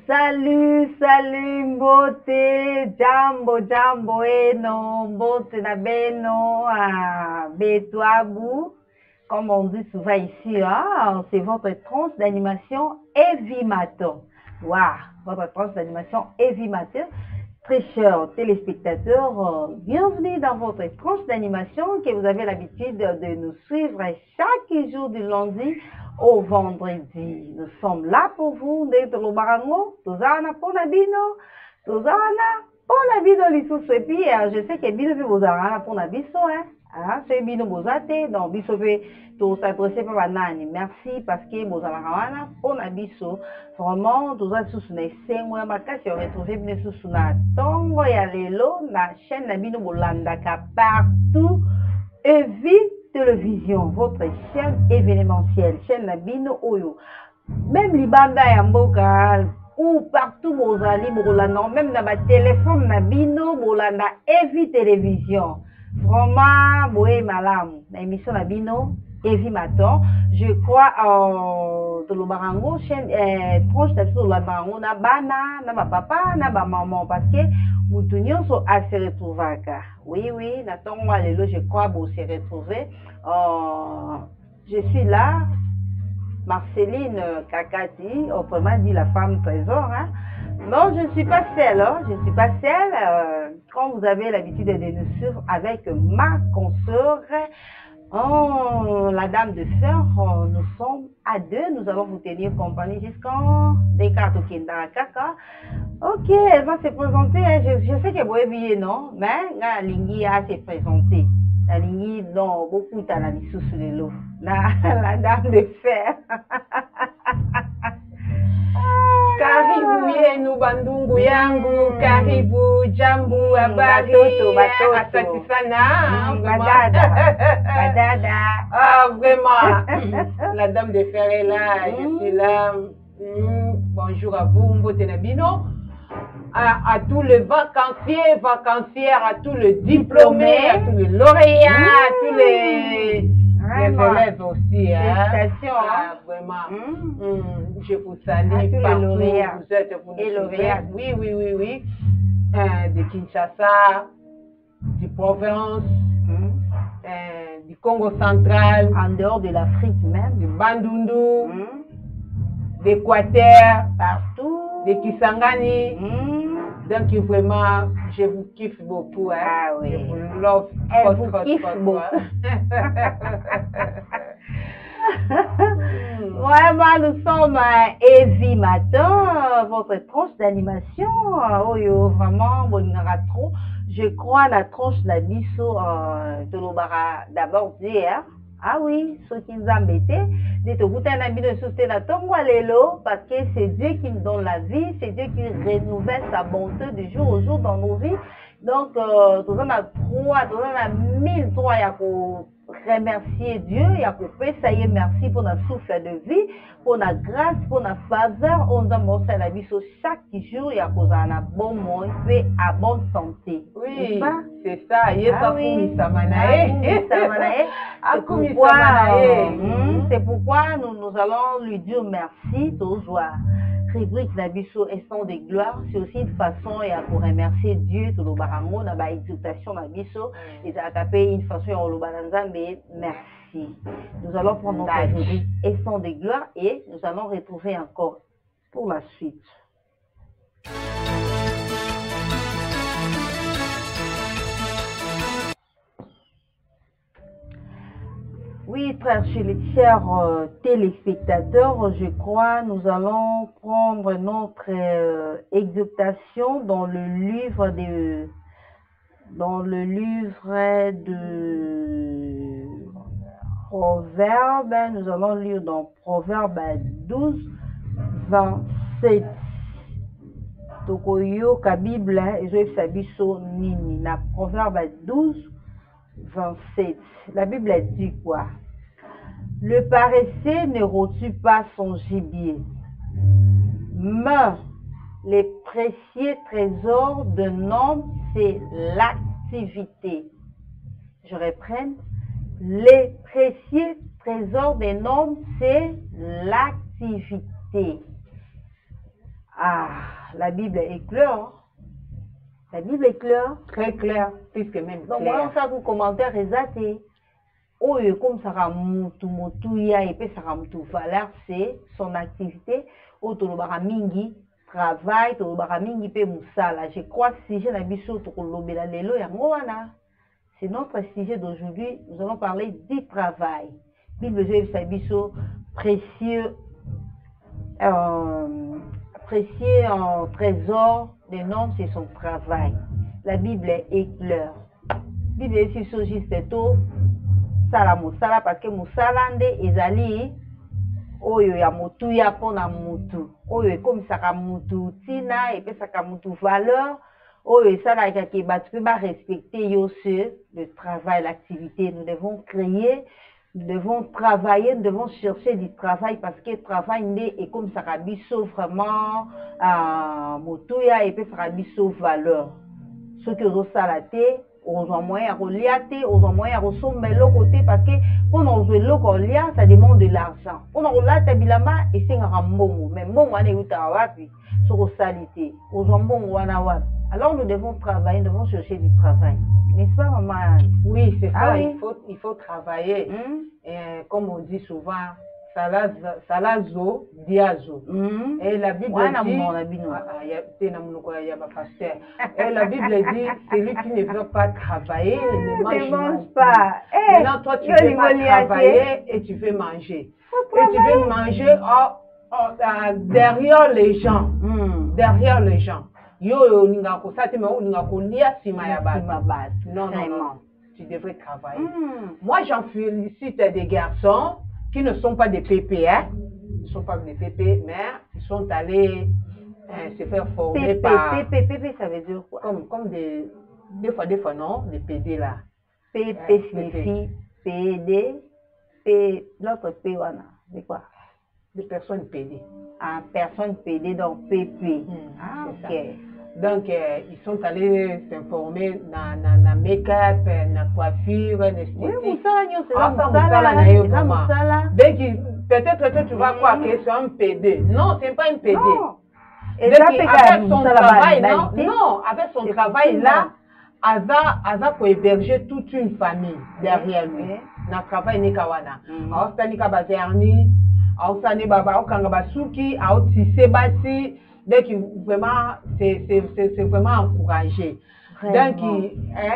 Salut, salut, mbote, jambo, jambo, eno, mbote na beno, betwabu. Comme on dit souvent ici, c'est votre tranche d'animation Evimato. Waouh, votre tranche d'animation Evimato. Très chers téléspectateurs, bienvenue dans votre tranche d'animation que vous avez l'habitude de nous suivre chaque jour du lundi au vendredi. Nous sommes là pour vous, d'être le barango, Tozana Ponabino, Tozana Ponabino Lissus. Et puis, je sais que Bino vous a pour Nabiso, c'est Bino Bozate, donc Biso tout s'adresser par Banani. Merci parce que vous avez pour Nabiso. Vraiment, tout ça sous les 5 mois, ma casse, on retrouve Bino sous la tongo ya lelo, la chaîne Nabino Bolandaka partout. Et vite télévision, votre chaîne événementielle, chaîne Nabino Oyo. Même Libanda Yamboka, ou partout Mozali, Bolanda, même dans ma téléphone Nabino, Bolanda, Evi télévision. Vraiment, Boé Malam, l'émission Nabino, Evi Maton. Je crois de l'Obarango, chaîne, proche de l'Obarango, na bana, na ma papa, na ma maman, parce que nous sont à se retrouver. Oui, oui, je crois que se retrouver. Je suis là, Marceline Kakati, autrement dit la femme trésor. Non, je ne suis pas seule. Je ne suis pas seule. Comme vous avez l'habitude de nous suivre avec ma consoeur, la dame de fer, nous sommes à deux. Nous allons vous tenir compagnie jusqu'en Descartes Kaka. Ok, elle va se présenter. Je sais que vous avez non, mais la Lingui a se présenter. La Lingui, non, beaucoup de la mission sur le lot. La dame de fer. Karibu yenu bandungu yangu, karibu jambu habari, asante sana. Badada. Ah, vraiment. La dame de fer est là, je suis là. Bonjour à vous, Mbotenabino. À tous les vacanciers, vacancières, à tous les diplômés, à tous les lauréats, à tous les élèves aussi. Félicitations. Vraiment. Je vous salue partout où vous êtes. Vous et lauréats. Oui. De Kinshasa, du Provence, du Congo central. En dehors de l'Afrique même. Du Bandundu, d'Équateur, partout. De Kisangani. Donc vraiment, je vous kiffe beaucoup. Ah oui. Je vous love. Elle vous kiffe beaucoup. Vraiment, nous sommes Evi Matin, votre tranche d'animation. Vraiment, trop. Je crois la tranche de la biso de l'Obara d'abord dire. Ah oui, ce qui nous a embêtés, parce que c'est Dieu qui nous donne la vie, c'est Dieu qui renouvelle sa bonté de jour au jour dans nos vies. Donc, tout ça, on a 1003 pour remercier Dieu, il y a pour ça y est, merci pour notre souffle de vie, pour notre grâce, pour notre faveur. On a montré la vie chaque jour, il y a pour un bon monde, fait à bonne santé. Oui, c'est ça. C'est pourquoi nous allons lui dire merci toujours. Rubrique Nabiso Instant de gloire, c'est aussi une façon pour remercier Dieu tout le barango dans la exaltation Nabiso et ça a tapé une façon au Lobaranzambe merci. Nous allons prendre notre rubrique Instant de gloire et nous allons retrouver encore pour la suite. Oui, très chers téléspectateurs, je crois nous allons prendre notre exaltation dans le livre de Proverbes. Nous allons lire dans Proverbes 12, 27. Tokoyoka Bible, Ezoebisabiso Nini, na Proverbes 12, 27. La Bible dit quoi? Le paresseux ne rôtit pas son gibier, mais les précieux trésors d'un homme, c'est l'activité. Je reprends. Les précieux trésors d'un homme, c'est l'activité. Ah, la Bible est claire. La Bible est claire. Très claire, puisque même donc claire. moi, ça vous commentaire exact. Oh, comme ça a mutu ya et puis ça a mutu valeur, c'est son activité. Oh, to lobara mingi travail, to lobara mingi pe musala. Je crois que si j'ai la biso to lobela lelo ya ngwana. C'est notre sujet d'aujourd'hui. Nous allons parler du travail. Bible sa biso précieux précieux en trésor des normes, c'est son travail. La Bible est claire. La Bible est sur juste tout. Sala musala parce que musala nde ezali oyo ya mutu ya pona mutu. Oyo comme ça ka mutu tina et puis ça ka mutu valeur. Oyo sala ka ki batu pe ba respecter yo sur le travail, l'activité. Nous devons créer. Nous devons travailler, nous devons chercher du travail parce que le travail est comme ça, vraiment motoya et puis ça valeur. Ce que vous salaté, on a moyen à reliater, on a moyen à ressommer l'autre côté parce que pour nous jouer l'autre lien, ça demande de l'argent. Pour nous relater bilama et c'est un bon, mais bon on est où t'as wapi sur salité, on a bon on a wapi. Alors nous devons travailler, nous devons chercher du travail. N'est-ce pas, maman? Oui, c'est ça, oui. Il faut travailler. Et comme on dit souvent, salazo, diazo. Et la Bible dit, et la Bible dit, celui qui ne veut pas travailler, ne mange pas. Maintenant, toi, tu veux pas travailler et tu veux manger. Et tu veux manger derrière les gens. Derrière les gens. Non, tu devrais travailler. Moi, j'en félicite des garçons qui ne sont pas des PP, hein. Ils ne sont pas des PP, mais ils sont allés se faire former par... PP, ça veut dire quoi? Comme des fois, non, des PD là. PP signifie PD, l'autre P, c'est quoi? Des personnes PD. Ah, personne PD, donc PP. Ah, ok. Donc, ils sont allés s'informer dans la make-up, dans la coiffure, dans l'esthétique. Oui, c'est peut-être que tu vas croire que c'est un PD. Non, ce n'est pas un PD. Et avec son travail, non, avec son travail là, Aza peut héberger toute une famille derrière lui. Dans le travail, ni kawana. Aosta ni kabazerni, aosta ni baba, aokanga basuki, aotisse basi. Donc, vraiment, c'est vraiment encouragé. Vraiment. Donc,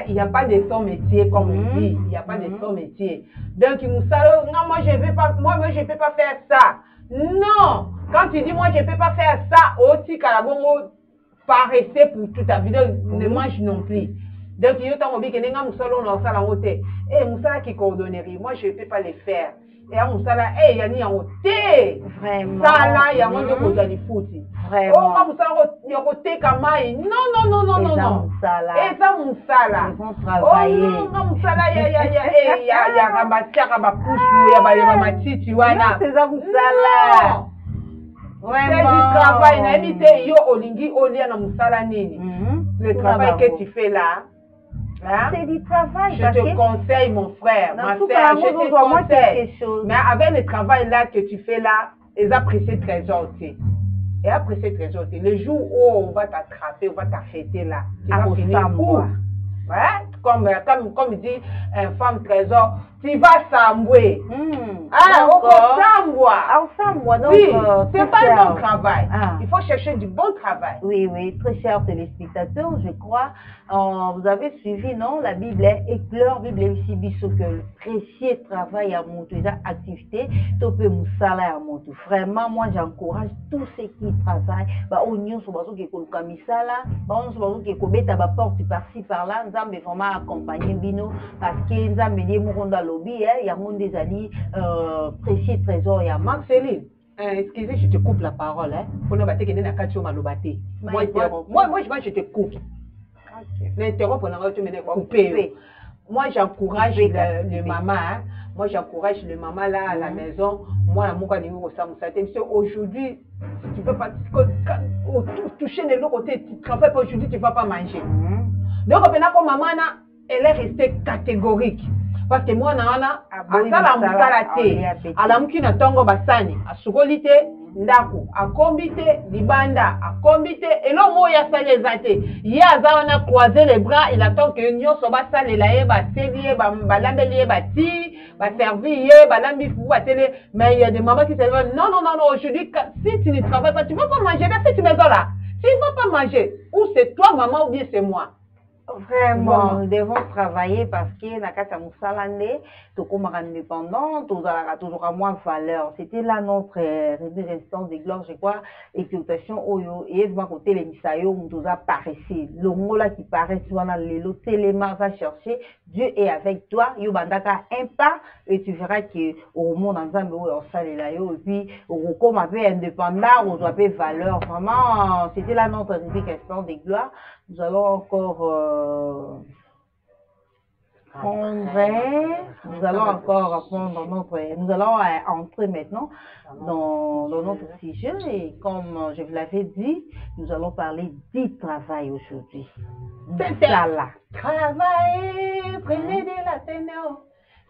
il n'y a pas de son métier, comme on dit. Il n'y a pas de son métier. Donc, moi, je ne peux pas faire ça. Non! Quand tu dis, moi, je ne peux pas faire ça, aussi, Kalabongo, pas rester pour toute ta vie, ne mange non plus. Donc, il y a des gens qui coordonnerie. Moi, je ne peux pas les faire. Et à Moussala, il y a ni en thé. Vraiment. Ça là, il y a moins de choses à les foutre. Vraiment. Oh, Moussala, il y a thé kamaï. Non. Et ça, Moussala. Ils vont travailler. Oh, non, Moussala, il y a Rabatia, Rabapouchou, il y a Rabamati, tu vois. C'est ça, Moussala. Vraiment. C'est du travail. On a invité Yo Olingi, Olia, na Moussala Nini. Le travail que tu fais là. Hein? C'est du travail. Je te conseille, mon frère, ma soeur, je te conseille. Mais avec le travail là que tu fais là, ils apprécient trésor. Et apprécier trésor. Le jour où on va t'attraper, on va t'arrêter là, tu vas finir où? Ouais? Comme dit femme trésor, tu vas s'embouer. Oui, c'est pas un bon travail. Il faut chercher du bon travail. Oui, très chers téléspectateurs, je crois, vous avez suivi, non? La Bible est claire, la Bible est aussi biso que le précieux travail à mon activité, topé moussala à mon tout. Vraiment, moi j'encourage tous ceux qui travaillent. Oignon, sobazo qui est misala, sobazo qui est à porte par-ci par-là, nous avons vraiment accompagné Bino parce que nous avons dit Mouronda Lobby, il y a mon des alliés précieux trésor, il y a Marceline. Excusez, je te coupe la parole. Pour ne pas te donner la cacho malobate. Moi, je te coupe. L'interrompre, tu me couper. Moi, j'encourage le maman. Moi, j'encourage le maman là à la maison. Moi, la mouka niveau ça aujourd'hui, tu peux pas toucher de l'autre côté. Tu travailles pas aujourd'hui, tu vas pas manger. Donc, comme maman, elle est restée catégorique. Parce que moi, à la mouki na tongo basani, à sokolite, ndako akombi te libanda akombi te eloko oyo asali eza te ye aza wana croiser les bras il attend que nyonso basalela ye baseli ye balambeli ye bati baservi ye balambi fu batele mais il y a des mamans qui se disent non non non non aujourd'hui si tu ne travailles pas tu vas pas manger si tu me donnes là tu ne vas pas manger ou c'est toi maman ou bien c'est moi. Vraiment, nous devons travailler parce que Nakata Moussalande, tout comme indépendant, tout toujours à moins valeur. C'était là notre résistance de gloire, je crois, exaltation, oyo, et je côté les misayo, nous a paressé. Le mot là qui paraît, tu vas dans le téléma, va chercher, Dieu est avec toi, yo bandaka un pas, et tu verras que au monde en Zambie, on s'allait là, et puis, on comme un peu indépendant, on doit payer valeur. Vraiment, c'était là notre résistance de gloire. Nous allons encore nous allons encore prendre nous allons entrer maintenant dans notre sujet et comme je vous l'avais dit, nous allons parler du travail aujourd'hui. C'est ça là. Travailler, prenez de la teneur.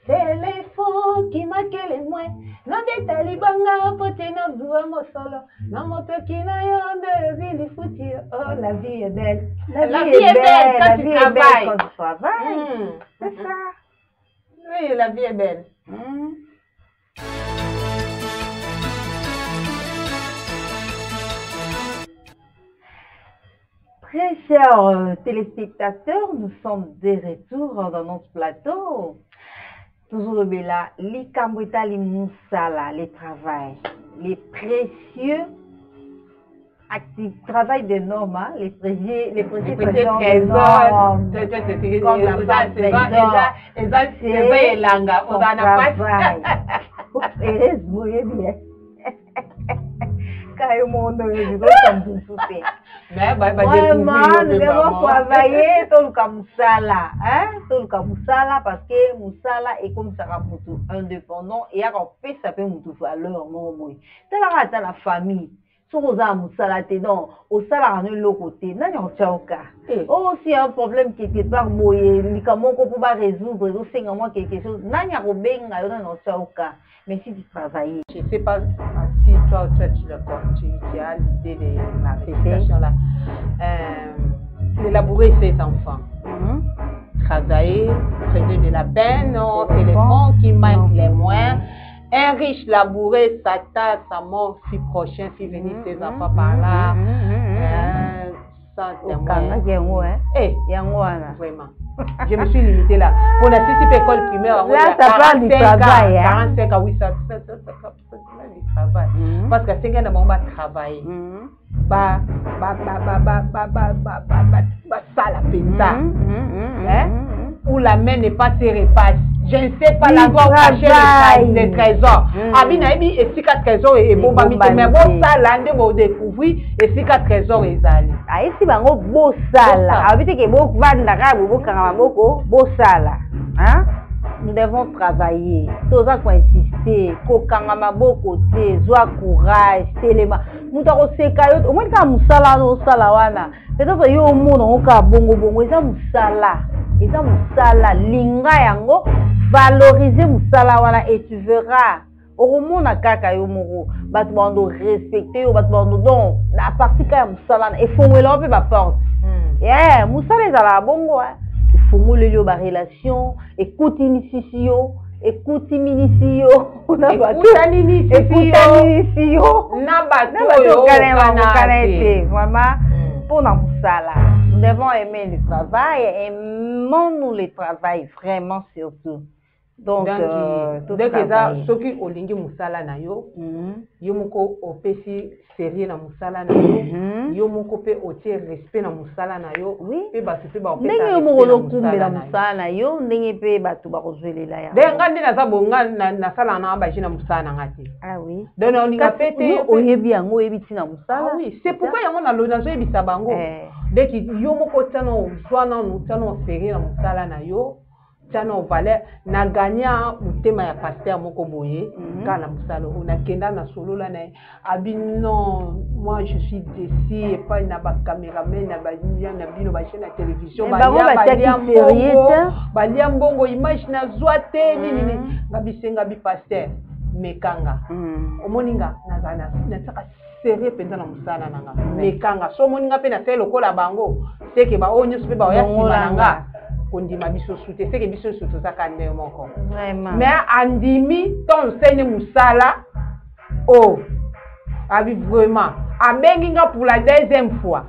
C'est les fonds qui marquent les moins. Non des talibans, potena douamo solo. Non moto qui n'a de vie foutu. Oh la vie est belle. La vie est belle quand tu travailles. Quand tu travailles. C'est ça. Oui, la vie est belle. Très chers téléspectateurs, nous sommes de retour dans notre plateau. Toujours là, les Kambouita, les Moussala, les travail, les précieux actifs, travail de normes, les précieux trésors. Comme la base des bien. Vraiment, nous devons travailler tout le Kamoussala, tout le Kamoussala parce que Moussala est comme ça indépendant et à fait ça peut nous valeur non moi. C'est la famille. Si vous avez Moussala dedans, au salaire de l'autre côté, n'a rien tchauka. Oh si un problème qui était pas moyen, ni comment qu'on peut résoudre, ou c'est moi quelque chose, n'a rien robin à yon tchauka. Mais si tu travailles, je sais pas si toi tu as l'idée de la réflexion là. Élaborer ses enfants. Travailler, prenez de la peine, c'est les fonds qui manquent les moins. Un riche labouré s'attache à mon fils prochain, si venir ses enfants par là. Sans témoin. Vraiment. Je me suis limitée là. Pour la petite école primaire, là, ça parle du travail. 45 ans, oui, ça du travail. Parce que c'est un moment de travail. Ça la peine. Où la main n'est pas serrée, je ne sais pas l'endroit où cacher les trésors. Abinaïbi et si quatre trésors et bon, mais bon, ça l'année vous découvrir et si quatre trésors et allés. Ah, ici, bango beau sala. Habite que beau vandara, beau karamaboko, beau sala. Hein? Nous devons travailler. Tous ça quoi insister. Kokangama côté, joie courage, téléma. Nous devons se cailler. Au moins quand musala no sala wana. Peut-être yo mono oka bongo bongo. Ça musala. Et ça musala linga yango valoriser musala wana et tu verras. Au monde na kaka yo moko. Batu bando respecter ou batu bando donc la partie ka musala et fongwe la pe ba porte. Yeah, musala ezala bongo hein. Fongole yo ba relation, écoute initiation, écoute minisio, on a pas tout initiation. Na ba to yo kanete, vraiment pour na musala. Nous devons aimer le travail, aimons-nous le travail vraiment surtout. Donc dès que ça soki olingi musala na yo, yo moko opesi sérieux na musala na yo, yo moko pe otie respect na musala na yo, pe batu pe ba opesa. Ndenge yo moko lokumbe na musala na yo, ndenge pe batu ba kozwelela ya. De ngandi na za bonga na sala na ba jina musala na ngati. Ah oui. Donc on a fait oyebi yango oyebi tina musala. Ah oui, c'est pourquoi yango na lona zo ebisa bango. Dès que yo moko tano swana no tano sérieux na musala na yo. On valait na gagna mutema ya pasteur moko boye kala musalo on a kenda na solo la na abi non moi je suis déçu et pas na ba caméraman na ba na bino ba chaîne de télévision ba liam bongo image na zoate nini ngabi senga bi pasteur mekanga omoninga na tsaka sérieux penza na musala nanga mekanga so moninga pe na sel lokola bango seke ba onyo pe ba oya simananga kondima biso sute seke biso sute zaka nde moko mais andimi ton seigne musala oh abi vraiment abenginga pour la deuxième fois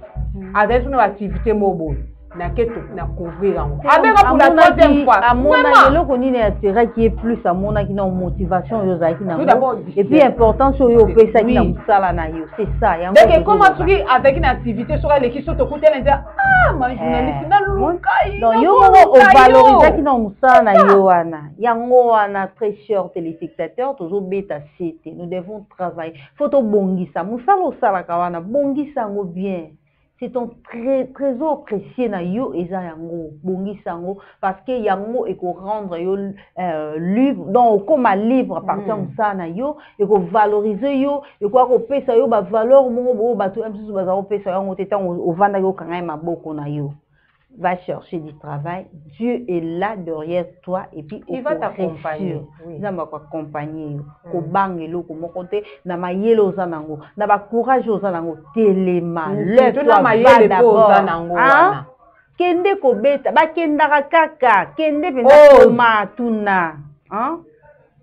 avec une activité mobile na keto na couvrir abenga pour la troisième fois amona eloko nini atira qui est plus amona qui na motivation yo za qui na et puis important sur yo pesa qui na musala na yo c'est ça yango donc comment soki avec une activité sur les qui sont au côté là ah ma journaliste na lukai donc yo mo valoriser qui na musala na yo wana yango wana très cher téléspectateurs toujours beta cité nous devons travailler faut to bongisa musala osala ka wana bongisa ngo bien. C'est ton trésor précieux na yo eza yango bongisa yango parce que yango eko rendre yo livre donc comme un livre à partir de ça na yo eko valoriser yo eko ko pesa yo ba valeur mo bo bato amsusu baza ko pesa yango te tant au vanda yo kanga maboko na yo. Va chercher du travail, Dieu est là derrière toi et puis il va t'accompagner. Il va t'accompagner. Ko bangelo ko mokote na mayelo zanango, na ba courage zanango, telema, lève-toi va d'abord. Kende ko beta, ba kendaka kaka, kende penza matuna, hein?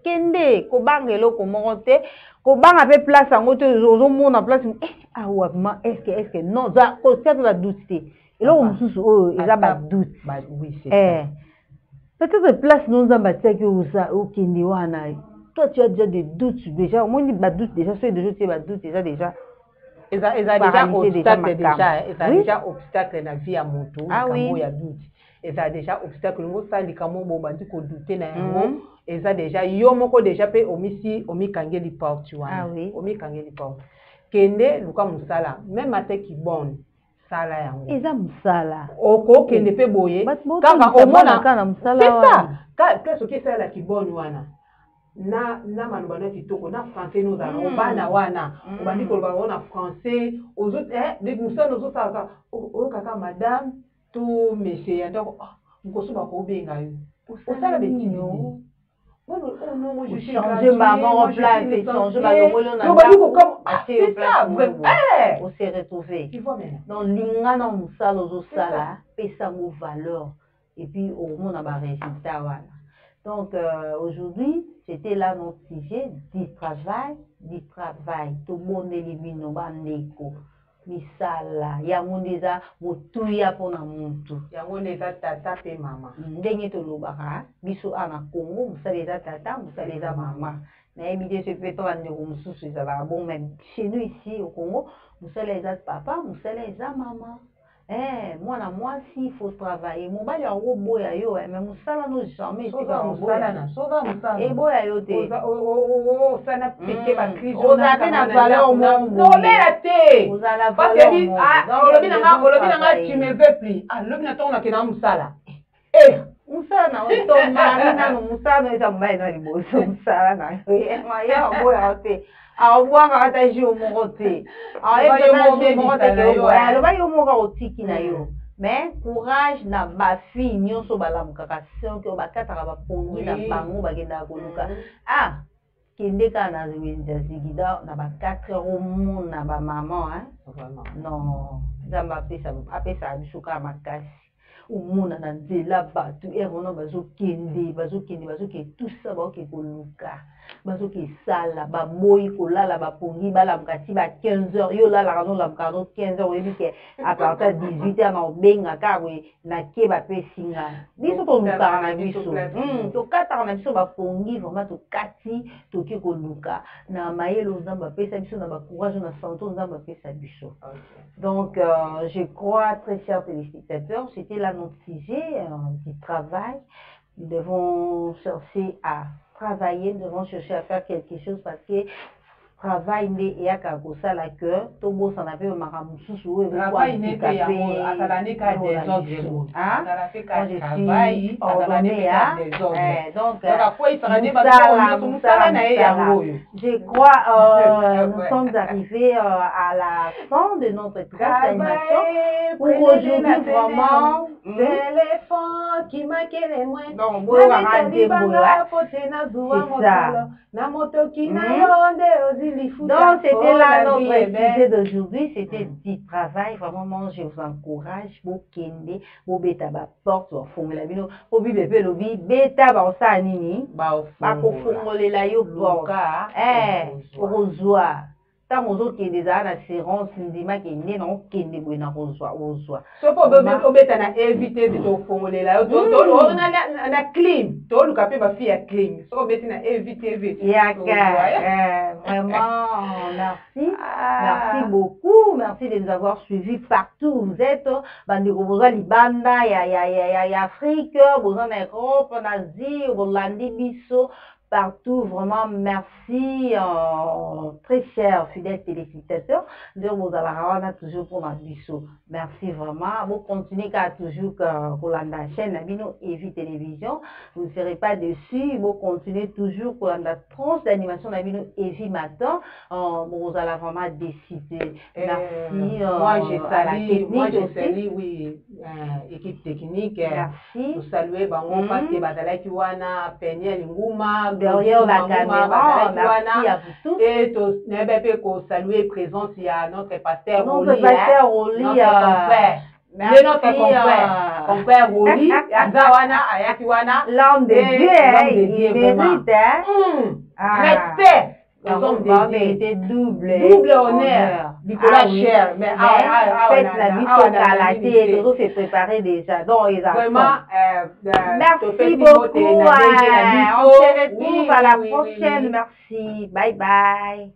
Kende ko bangelo ko mokote, ko banga pe place ango te ozo mona place ah ouais, est-ce que non, ça ko tête la douter. Et là, on se dit, il y a pas de doute. Oui, c'est ça. Peut-être place nous avons au Kindiwana. Toi, tu as déjà des doutes déjà. Moi, il y a des doutes déjà. Ceux de tu as des doutes déjà. Ils ont déjà obstacle déjà. Ils ont déjà obstacle dans la vie à mon tour. Ah oui. Il y a doute. Ils ont déjà obstacle. Nous ça les camons bon bah du coup douter na yango. Ils ont déjà yo moko déjà pe omisi kangeli porte wana. Ah oui. Omi kangeli porte. Kende luka musala. Même até qui bonne. Sala yango eza musala oko kende pe boye kaka omona kana musala c'est ça ka soki sala kiboni wana na manoba na kitoko na français nous allons obana wana obandi ko ba wana français aux autres de musala aux autres o kaka madame tout monsieur donc ngoso ba ko benga yo osala betino. Vous changez maman en place, et changez ma c'est ça, on s'est retrouvé. Donc, l'ingana moussal aux sala, pesa mou valeur, et puis au monde a résultat. Donc, aujourd'hui, c'était là notre sujet du travail, tout le monde élimine nos bandeko. Misala, yango ndeza motuya pona muntu. Yango ndeza tata pe mama. Ndenge to lobaka, biso ana Congo, musala tata, musala mama. Na ebide se peto ande ko mususu ezala bon même chez nous ici au Congo, musala papa, musala mama. Mwana mwasi il faut travailler. Mobali yango boya yo, mais musala no jamais été ba musala na. Soga musala. E boya yo te. Sana piquer ba crise. Oza pe na valeur mo. Non mais la te. Oza la valeur mo. Olobi nanga tu me veux plus. Ah, lobi na tona ke na musala. Musala na otomba na no musala no eza mbai na liboso musala na. Ya boya te. Avoir attaché au mokote. Mais courage na ba fille nyonso balamukaka sonke bakataka bapongi na bango bagenda koluka. Ah, kende kana wenza zigida na ba 4 heures au monde na ba maman hein. Non, zamba apesa bisuka makasi. Umuna na nzela batu erona bazokende tout ça baoke koluka. Bazoki sala baboyi kolala bapongi balamukati ba 15 heures yo lala kano lamukano 15 heures oyebi ke à partir de 18 heures na obenga kabwe na ke bapesinga biso tolukaka na biso tokataka na biso bapongi vraiment tokati toke koluka na mayelo nzambe apesa biso na bacourage na santé nzambe apesa biso. Donc je crois très chers téléspectateurs c'était là notre sujet du travail. Nous devons chercher à travailler, nous devons chercher à faire quelque chose parce que travail n'est et à ça la cœur tout beau s'en avait au maramusu travail n'est pas à la néka des autres hein travail à la néka des autres donc je crois nous sommes arrivés à la fin de notre classe d'animation pour aujourd'hui vraiment Téléphone qui manquait les moins. Donc, vous regardez donc, c'était là notre sujet d'aujourd'hui. C'était du travail. Vraiment, je vous encourage. Vous kende, vous bêta, porte, vous formez bino. Vous bébé, bébé, bêta, ça, nini. Bah, vous formez la yo, boka. Rosoir. Tant aux autres qui des assurances, ndima qui n'est non qui ne peut pas rosoir. So pour bébé, na éviter de formuler là. On a clim. Tout le capé va faire clim. So bébé, na éviter vite. Vraiment, merci. Merci beaucoup. Merci de nous avoir suivis partout où vous êtes. Bandi Roboza, Libanda, il y a Afrique, vous en Europe, en Asie, au Hollandi, Bisso. Partout, vraiment, merci, très chers fidèles téléspectateurs. Donc, vous avez toujours pour ma bisou. Merci vraiment. Vous continuez à toujours pour la chaîne Nabino Evi Télévision. Vous ne serez pas déçus. Vous continuez toujours pour la tranche d'animation Nabino Evi Matin. Vous allez vraiment décider. Merci. Moi, je salue, oui, équipe technique. Merci. Vous saluez, parce que Badala Kiwana, Peña Linguma, derrière la caméra, merci à vous tous. Et nous saluer présence, il y a notre pasteur Roli. Notre pasteur Roli. Notre compère Roli. L'homme de Dieu, il mérite. Respect. C'était double honneur. Nicolas Cher. Mais faites la vie sur Calaté, toujours se préparer déjà. Donc, vraiment, merci beaucoup. On se retrouve à la prochaine. Merci. Bye bye.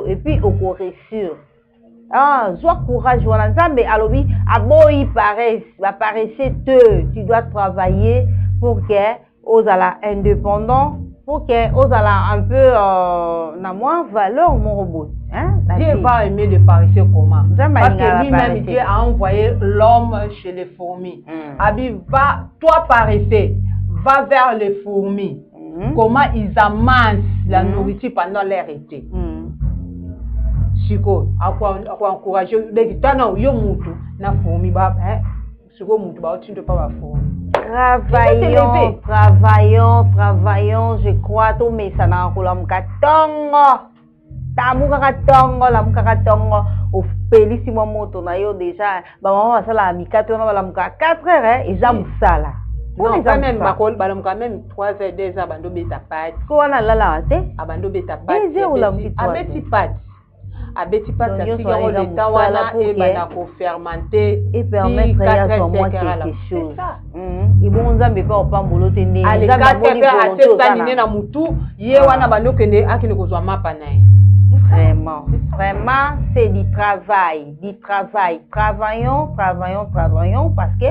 Et puis au corps sûr. Sois courage, voilà. Mais alors oui, à bon il paraissait tu dois travailler pour que aux la indépendant, pour que aux la un peu na moins valeur mon robot. Dieu va aimer le paresseux comment? Parce que lui-même Dieu a envoyé l'homme chez les fourmis. Abi va, toi paresseux, va vers les fourmis. Comment ils amassent la nourriture pendant leur été. Siko, à quoi encourager les gens yo mutu na fourmi ba siko mutu ba tu ne pas ba fourmi. Travaillons, je crois tout mais ça na ko la mkatongo. Tamu kakatongo la mkatongo au pelisi mo moto na yo déjà ba maman ça la mikato na la mka 4 heures ils a musala. Non, quand même, quand même 3 heures, 2 heures, abando beta pat. Quoi on a là, abando beta pat. Abeti pat. Abeti pat, ça fait que le temps wana et bana ko fermenter et permettre à moi quelque chose. Ils vont nous amener pas au pambolo tene. Allez, 4 heures à cette année na mutu, ye wana bando kende akine ko zwa mapa na. Vraiment, c'est du travail. Travaillons parce que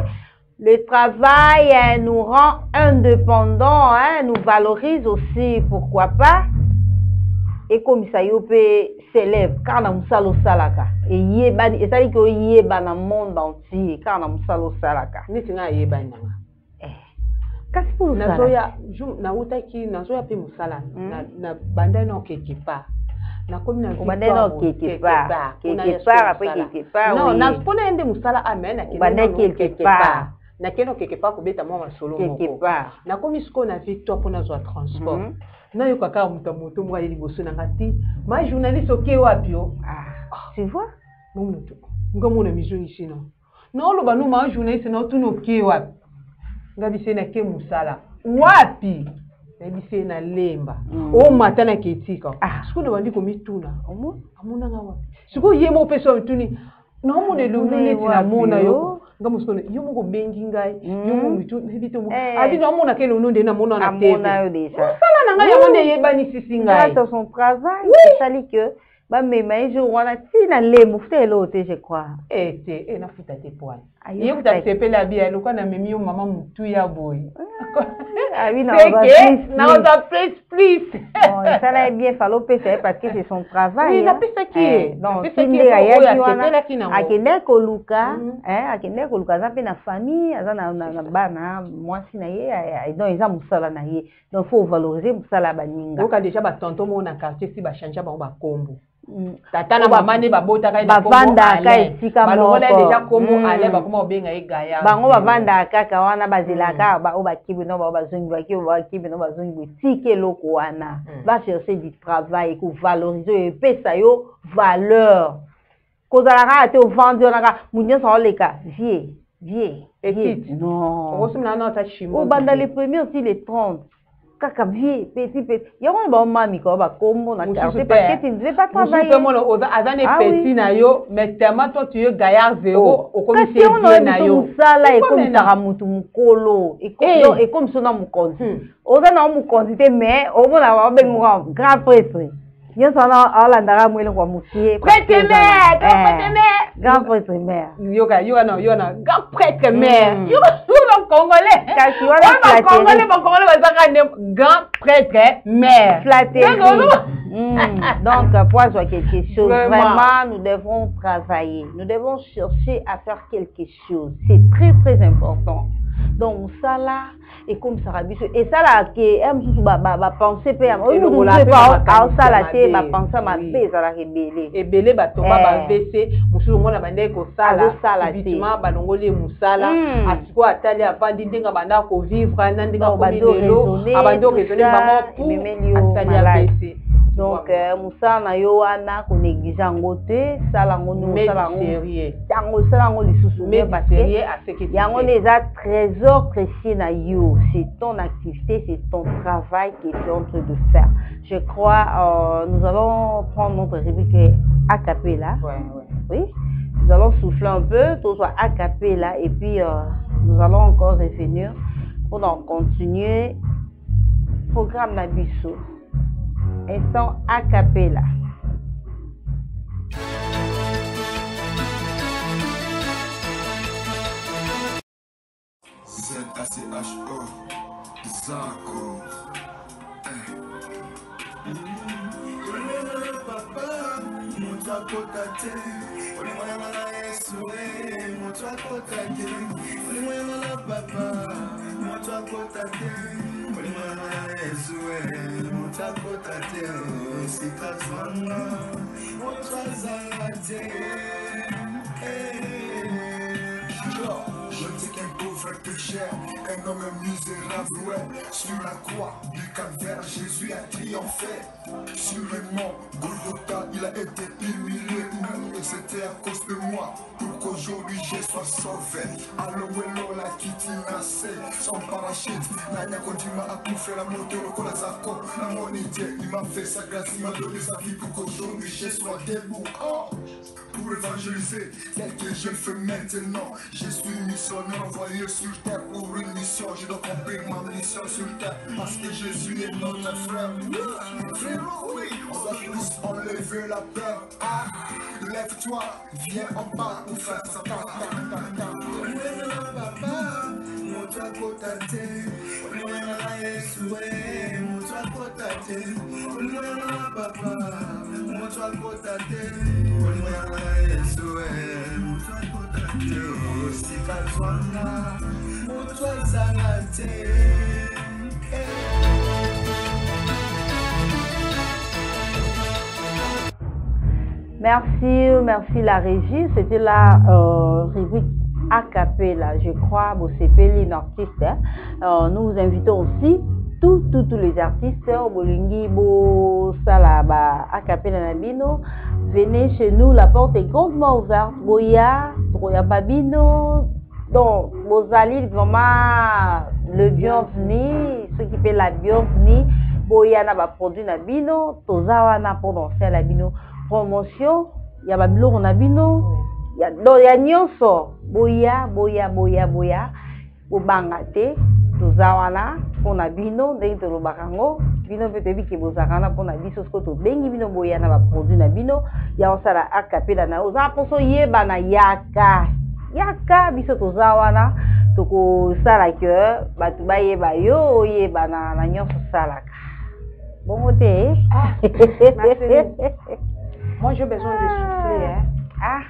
le travail nous rend indépendants, nous valorise aussi, pourquoi pas. Et comme ça, il peut s'élève car na musalo salaka. Et yeba, et ça dit que yeba dans le monde entier car na musalo salaka. Ni tinga yeba nanga. Qu'est-ce pour ça? Na utaki na zoya pe musala na banda no kekipa. Na komi na quelque part après quelque part. Non, na pona ende musala amena quelque part. Na keno quelque part kubeta mwa solo quelque part. Na komi siko na victoire pona zo transport. Na yo kaka muto mwa ili boso na ngati. Ma journaliste oké wapi yo? Tu vois? Muto. Ngomo na mizuni sino. Na olo banu ma journaliste na tuno oké wapi? Ngabi se na ke musala. Wapi? Na se na lemba. O matana ketika. Siko na bandi ko mituna. Amuna ngawa. Siko yemo peso mituni. Na mo ne lulule tina mona yo. Ngamo siko yo mo ko bengi ngai. Yo mo mitu hebito mo. Abi na mona ke lulunde na mona na tete. Amona yo déjà. Sala na ngai ya monde yeba ni sisi ngai. Grâce à son travail, c'est ça que Bah, mais jour, on a les mouftés l'autre, je crois. Eh, na futa tes poils. Il faut t'accepter la vie, elle, quand on a mis au maman moutou ya boy. Ah oui, non, on va plus. Bon, ça l'a bien fallu payer parce que c'est son travail. Oui, la piste qui. Donc, si il y a qui a kende koluka, a kende koluka, ça fait na famille, ça na bana, moi si na ye, donc ils ont musala na ye. Donc faut valoriser musala baninga. Donc déjà ba tonton mo na quartier si ba changer ba kombo. Tata na mama ne ba bota ka na kombo. Bavanda ka esika moko. Balongola déjà kombo ale ba koma obenga egaya. Bango bavanda kaka wana bazilaka ba obakibi no ba bazungu ba kibi no bazungu tike loko wana. Va chercher du travail pour valoriser et pesa yo valeur. Kozalaka te vendre naka munyo sa oleka vie. Petite. Non. Au banda les premiers aussi les 30. Kaka vie, petit. Il y a un bon mami qui va comme on a parce que tu ne veux pas travailler. Azane petit na yo, mais tellement toi tu es gaillard zéro au comité na yo. Ça là et comme ça ramutu mukolo et comme ça na mukonzi. Oza na mukonzi mais au moins avoir ben grand prêtre. Yo sana ala ndara mwele kwa musie. Prêtre mère, grand prêtre mère. Yo na grand prêtre mère. Yo congolais. Kasi wana congolais bazaka grand prêtre mère. Donc pour avoir quelque chose vraiment nous devons travailler. Nous devons chercher à faire quelque chose. C'est très important. Donc ça là et comme ça rabis et ça là que ba penser pe on ne peut pas ça là te ba penser ma pe ça la rebelle et belé ba tomba ba vc musu ngona bande ko sala bitima balongoli musala asiko atali avandi ndinga banda ko vivre na ndinga ko lelo abando raisonner maman pour atali avc. Donc musana yo wana ko négliger ngote sala ngono sala sérieux tango sala ngo lisusu mais parce que yango les trésor précieux na yo, c'est ton activité, c'est ton travail qui est en train de faire. Je crois nous allons prendre notre rubrique a cappella. Oui. Nous allons souffler un peu, tout soit a cappella et puis nous allons encore revenir pour donc continuer programme Nabiso. Instant a cappella. Z-A-C-H-O Zako Papa, montre à côté, on est moyen à la SOE, montre à côté, on est moyen à la papa, montre à côté, on est moyen à la SOE, montre à côté, c'est ta soin, montre à Zalate. Je ne sais qu'un pauvre pécheur, un homme misérable, ouais. Sur la croix du calvaire, Jésus a triomphé. Sur le mont Golgotha, il a été humilié. Et c'était à cause de moi, pour qu'aujourd'hui je sois sauvé. Alors, la kitty nassé, sans parachute. Nanya continue à bouffer la moto, le colazako. La monité, il m'a fait sa grâce, il m'a donné sa vie pour qu'aujourd'hui je sois debout. Oh, pour évangéliser, tel que je le fais maintenant. Je suis missionnaire envoyé sur terre pour une mission. Je dois accomplir ma mission sur terre parce que Jésus est notre frère. Frérot, oui, on va tous enlever la peur. Ah, lève-toi, viens en bas pour faire ça. Montre côté, merci la régie. C'était la rubrique a cappella, je crois, vous c'est un artiste. Nous vous invitons aussi tous les artistes, Bolingi, Bo, Salaba, a cappella Nabino. Venez chez nous, la porte est grandement ouverte. Boya, Troya Babino. Donc, vous allez vraiment le bienvenu, ceux qui paient la bienvenue. Boya n'a pas produit Nabino, Tozawa n'a pas dansé Nabino. Promotion, il y a Babilo Nabino. Il y a nyonso boya bobangate tozawana pona bino ndenge tolobaka ngo bino pe tebi ke bozakana pona biso sko to bengi bino boya na ba produit na bino ya osala acapella na oza poso yeba na yaka biso toza wana toko sala ke batu bayeba yo yeba na nyonso salaka bongo te moi j'ai besoin de souffler hein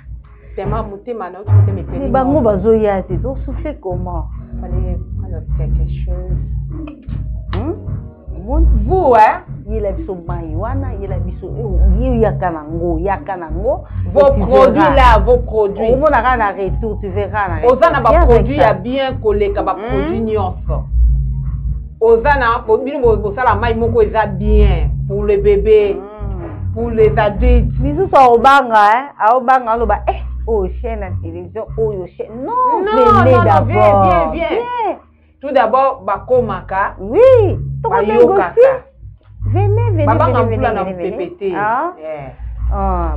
tellement motema na tu me tellement bango bazoya te to souffler comment fallait prendre quelque chose vous hein yela biso mai wana yela biso yaka nango vos produits là vos produits on a na retour tu verras na ozana ba produit ya bien koleka ba produit nyonso ozana bino bosala mai moko eza bien pour le bébé pour les adultes biso so obanga aobanga loba oh chaîne à télévision oh chaîne non venez d'abord viens tout d'abord bakomaka oui venez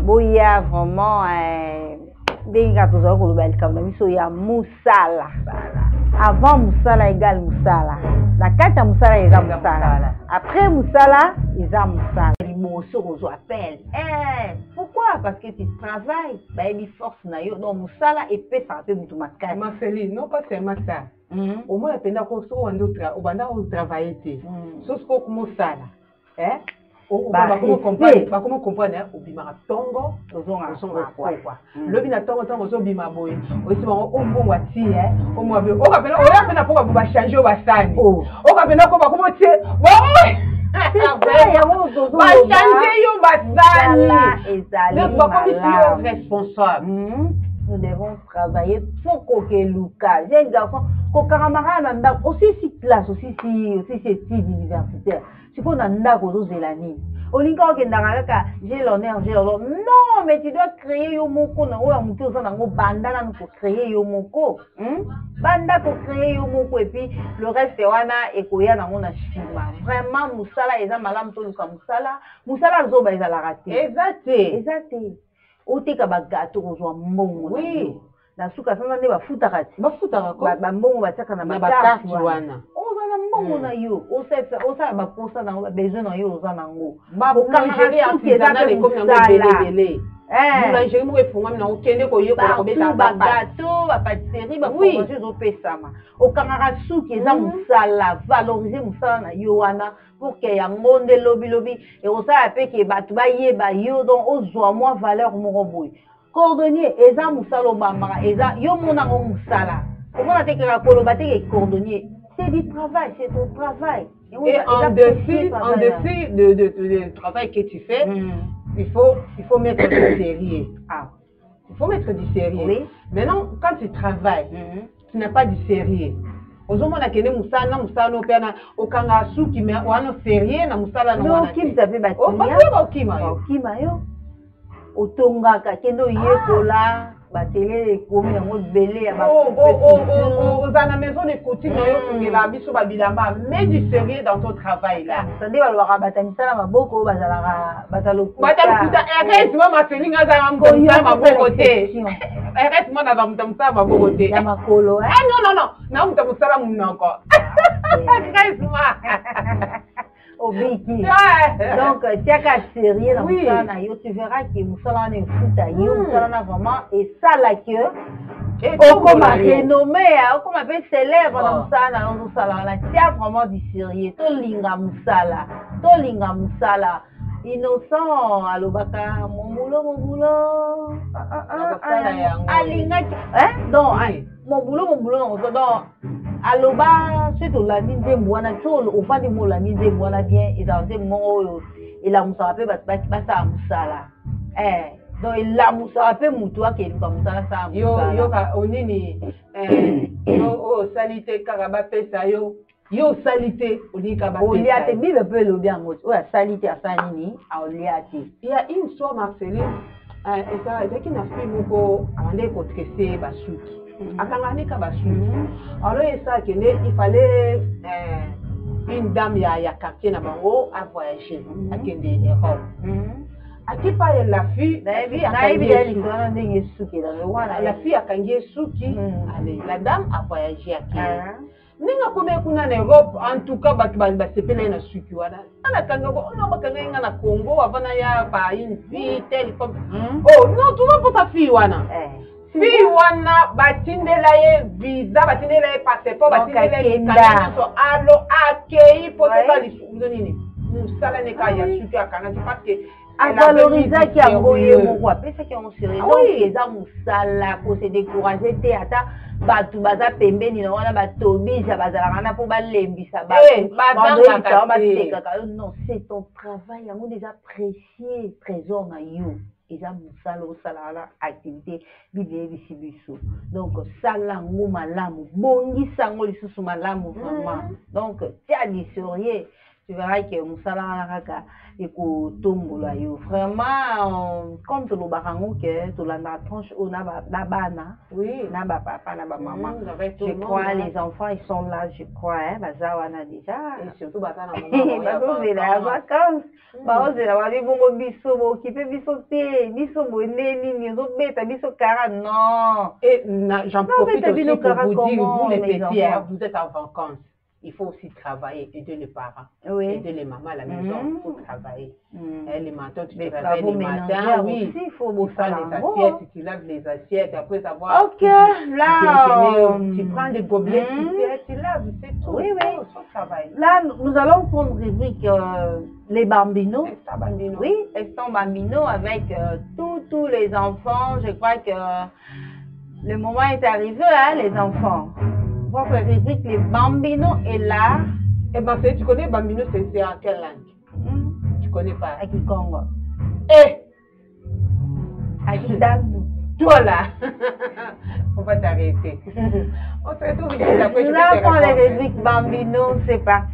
boya vraiment benga toza koloba likambo na biso ya musala avant musala égale musala na kati ya musala eza musala après musala eza musala liboso kozwa appel pourquoi parce que tu travailles bayebi force na yo donc musala epesaka mpe mutu makasi Marceline non pas seulement ça au moins apenda ko so obanda ko travailler te so ko kumosala bakomo comprendre obimaka tongo ozonga quoi lobi na tongo ozobima boye osi bango ombongo ati okapena oyapena po bachange o basani okapena ko bakomo tie bachange yo basani bakomi yo responsable. Nous devons travailler pour que Lucas, j'ai un garçon, aussi si classe, aussi si études universitaires. Tu peux n'en aux Zélani. Au Lincoln, j'ai l'honneur. Non, mais tu dois créer Yomoko, Banda pour créer Yomoko. Banda pour créer Yomoko, et puis le reste, Wana et Koya, on a Shima. Vraiment, Moussala, et Zamalam, Toluka Moussala, Moussala, Zoba, ils ont raté. Exact. Oteka ba gâteau kozwa mbongo oui na suka sana ne bafutaka ko ba mbongo bataka na bakati wana ozana mbongo na yo osala ba posa na besoin na yo ozana ngo ba boulangerie artisanale comme na belé boulangerie mo efungami na okende ko yekola ko beta ba gâteau ba pâtisserie ba fromage zo pesama okangaka suki eza musala valoriser musala na yo wana pour que yango nde lobi et osala pe ke batu ba yeba yo donc ozwa moi valeur moko boye cordonnier eza musala obambaka eza yo mona ngo musala omona te kaka koloba te ke cordonnier c'est du travail c'est ton travail et en dessus de travail que tu fais il faut mettre du sérieux. Il faut mettre du sérieux. Oui. Maintenant, quand tu travailles, tu n'as pas du sérieux. Ozomona kene musala no pena okanga suki me wana sérieux na musala na wana. Non, qui m'avait battu. Okima yo. Otongaka kendo yekola batele komi yango belé ya ba. Ozana maison de couture yo tongela biso ba bilamba, mets du sérieux dans ton travail là. C'est-à-dire balwa batamisala maboko bazalaka batalokuta. Batalokuta arrête moi ma feelinga za mtamisa maboko te. Arrête moi na mtamisa maboko te. Ya makolo non. Na mtamisa munoko. Arrête moi. Obiki. Donc, tiaka sérieux dans Moussala, tu verras que Moussala est fouta, Moussala vraiment, et ça la queue. Comme renommé, comme appelle célèbre dans Moussala, la tia vraiment du sérieux. Tolinga Moussala. Innocent, alobaka, mon boulot. Alinga, donc, mon boulot, donc, aloba surtout la ninde mwana tolo ofandi mola ninde mwana bien ezanze mo ela musala pe basa musala donc ela musala pe mutu akeluka musala sa musala yo ka onini yo salite kaka ba pesa yo salite olika ba pesa oliate bibe pe lobi yango oya salite asanini a oliate il y a une histoire Marceline et qui n'a fait moko amande ko tresser basuki akanganika basuki alors ça que il fallait une dame ya quartier na bango a voyager à kende Europe aki pa la fille la fille a kangi suki allez la dame a voyagé à Kenya Ninga kome kuna en Europe, en tout cas, sepele na suki wana. Ana kanga ko, on va kanga na Congo, avant ya ba une fille telle comme. Oh non, tu vas pas ta fille wana. Fille wana batindela ye visa, batindela ye passeport, batindela ye candidat so allo akei poteka lisuzo nini. Musala ne ka ya suki akanga parce que à valoriser qui a goyé beaucoup après ça qui ont serré donc les hommes musala pour se décourager te ata batu baza pembeni na wana batobisa bazala na pour balembisa non c'est ton travail yango déjà précieux trésor na yo eza musala osala activité bibie bisi biso donc sala ngo malamu bongisa ngo lisusu malamu vraiment donc tia lisorier tu verras que musala kaka ekotombola yo vraiment comme to lobarango que to la tranche on a la bana oui na ba papa na ba maman je crois les enfants ils sont là je crois hein bazawana déjà et surtout batana maman ba la vacances ba ozela ba bongo biso bo occupé biso te biso boneni ni zo beta biso kara non et j'en profite aussi pour vous dire vous les petits vous êtes en vacances. Il faut aussi travailler, aider les parents, aider les mamans à la maison, il faut travailler. Les matins, tu te réveilles le matin, oui, il faut faire les assiettes, tu laves les assiettes, après avoir... Ok, là... Tu prends des gobelets, tu laves, c'est tout. Oui, oui. Il faut travailler. Là, nous allons prendre rubrique les bambinos. Bambino. Oui, Instant Bambino avec tous les enfants. Je crois que le moment est arrivé, hein, les enfants. Votre rubrique, les bambinos est là. Eh ben, tu connais bambino, c'est en quelle langue? Tu connais pas? À Kikongo. Eh! À Kidandou. Toi là! On va t'arrêter. On se retrouve ici après. Nous allons prendre les rubriques bambino, c'est parti.